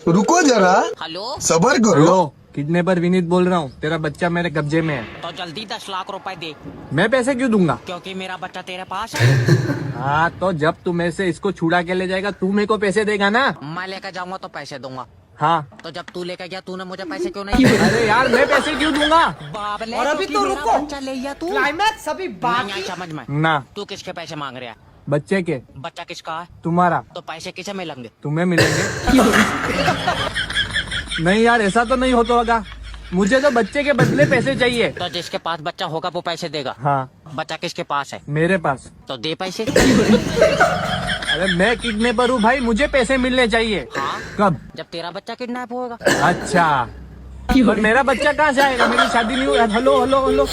रुको जरा, हेलो सबर करो। हेलो, किडनैपर विनीत बोल रहा हूँ। तेरा बच्चा मेरे कब्जे में है। तो जल्दी 10 लाख रुपए दे, मैं पैसे क्यों दूंगा? क्योंकि मेरा बच्चा तेरे पास है। हाँ, तो जब तू मेरे से इसको छुड़ा के ले जाएगा, तू मेरे को पैसे देगा ना? मैं लेकर जाऊंगा तो पैसे दूंगा। हाँ। तो जब तू लेकर गया तूने मुझे पैसे क्यों नहीं दिए? अरे यार, मैं पैसे क्यों दूंगा? बाप ने और अभी क्योंकि तो मेरा रुको। बच्चा ले गया तू। क्लाइमैक्स अभी नहीं बाकी। आई समझ में। ना, तू किसके पैसे मांग रहा है? बच्चे के। बच्चा किसका है? तुम्हारा। तो पैसे किसे मिलेंगे? तुम्हें मिलेंगे। नहीं यार, ऐसा तो नहीं होता होगा। मुझे तो बच्चे के बदले पैसे चाहिए। तो जिसके पास बच्चा होगा वो पैसे देगा। हाँ, बच्चा किसके पास है? मेरे पास। तो दे पैसे। अरे मैं किडनैपर हूँ भाई, मुझे पैसे मिलने चाहिए। हाँ, कब? जब तेरा बच्चा किडनैप होगा। अच्छा, पर मेरा बच्चा कहाँ से आएगा? मेरी शादी नहीं हुई। Hello hello hello.